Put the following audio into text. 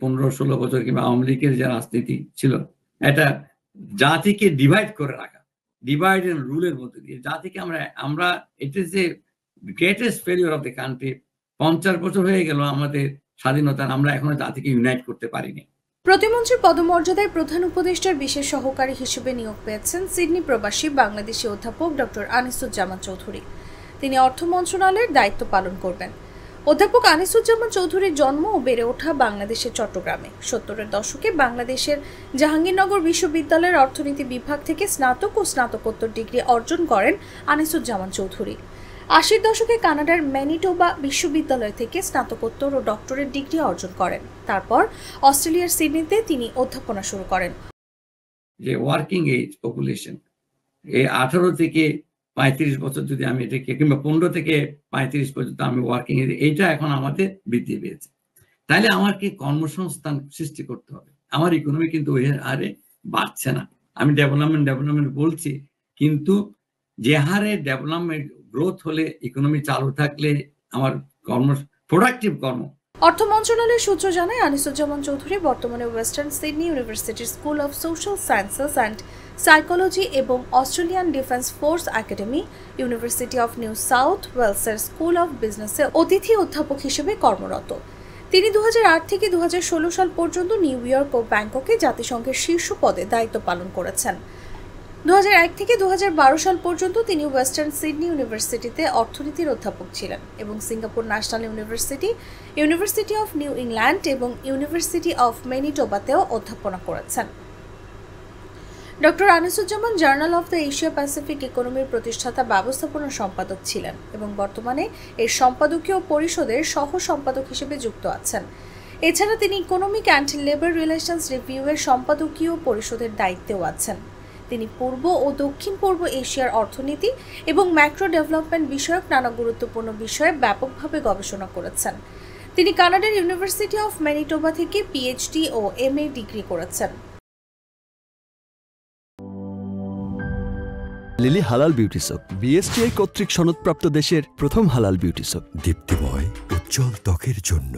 15-16 বছর কিংবা আওয়ামী লীগের যে রাজনীতি ছিল, এটা জাতিকে ডিভাইড করে রাখা, ডিভাইড এন্ড রুলের মধ্যে দিয়ে জাতিকে আমরা it is a greatest failure of the country. 50 বছর হয়ে গেল আমাদের স্বাধীনতার, আমরা এখনো জাতিকে ইউনাইট করতে পারিনি। প্রতিমন্ত্রীর পদমর্যাদায় প্রধান উপদেষ্টার বিশেষ সহকারী হিসেবে নিয়োগ পেয়েছেন সিডনি প্রবাসী বাংলাদেশি অধ্যাপক ডক্টর আনিসুজ্জামান চৌধুরী। তিনি অর্থ মন্ত্রণালয়ের দায়িত্ব পালন করবেন। অধ্যাপক আনিসুজ্জামান চৌধুরীর জন্ম ও বেড়ে ওঠা বাংলাদেশের চট্টগ্রামে। 70-এর দশকে বাংলাদেশের জাহাঙ্গীরনগর বিশ্ববিদ্যালয়ের অর্থনীতি বিভাগ থেকে স্নাতক ও স্নাতকোত্তর ডিগ্রি অর্জন করেন আনিসুজ্জামান চৌধুরী। 80-এর দশকে কানাডার ম্যানিটোবা বিশ্ববিদ্যালয় থেকে স্নাতকোত্তর ও ডক্টরেট ডিগ্রি অর্জন করেন। তারপর অস্ট্রেলিয়ার সিডনিতে তিনি অধ্যাপনা শুরু করেন। যে ওয়ার্কিং এজ পপুলেশন, এই 18 থেকে 35 বছর যদি আমি এটাকে, কিংবা 15 থেকে 35 পর্যন্ত আমি ওয়ার্কিং এজ, এইটা এখন আমাদের বৃদ্ধি পেয়েছে। তাহলে আমাকে কর্মসংস্থান সৃষ্টি করতে হবে। আমার ইকোনমি কিন্তু ওই হারে বাড়ছে না। আমি ডেভেলপমেন্ট বলছি, কিন্তু যে হারে ডেভেলপমেন্ট গ্রোথ হলে, ইকোনমি চালু থাকলে আমার প্রোডাক্টিভ কর্ম। অর্থ মন্ত্রণালয়ের সূত্র জানায়, আনিসুজ্জামান চৌধুরী বর্তমানে ওয়েস্টার্ন সিডনি ইউনিভার্সিটির school of social sciences and psychology এবং Australian defence force academy, university of New South ওয়েলসের স্কুল অফ বিজনেসে অতিথি অধ্যাপক হিসেবে কর্মরত। তিনি 2008 থেকে 2016 সাল পর্যন্ত নিউ ইয়র্ক ও ব্যাংককে জাতিসংঘের শীর্ষ পদে দায়িত্ব পালন করেছেন। 2001 থেকে 2012 সাল পর্যন্ত তিনি ওয়েস্টার্ন সিডনি ইউনিভার্সিটিতে অর্থনীতির অধ্যাপক ছিলেন এবং Singapore national university, university of New England এবং ইউনিভার্সিটি অফ ম্যানিটোবাতেও অধ্যাপনা করেছেন। Doctor Anisuzzaman journal of the Asia Pacific ইকোনমির প্রতিষ্ঠাতা ব্যবস্থাপনা সম্পাদক ছিলেন এবং বর্তমানে এর সম্পাদকীয় পরিষদের সহ সম্পাদক হিসেবে যুক্ত আছেন। এছাড়া তিনি ইকোনমিক অ্যান্ড লেবার রিলেশনস রিভিউয়ের সম্পাদকীয় পরিষদের দায়িত্বেও আছেন। তিনি পূর্ব ও দক্ষিণ পূর্ব এশিয়ার অর্থনীতি এবং ম্যাক্রো ডেভেলপমেন্ট বিষয়ক নানা গুরুত্বপূর্ণ বিষয়ে ব্যাপকভাবে গবেষণা করেছেন। তিনি কানাডার ইউনিভার্সিটি অফ ম্যানিটোবা থেকে পিএইচডি ও এমএ ডিগ্রি করেছেন। লিলি হালাল বিউটি সোপ, বিএসটিআই কর্তৃক সনদপ্রাপ্ত দেশের প্রথম হালাল বিউটি সোপ। দীপ্তিময় উজ্জ্বল ত্বকের জন্য।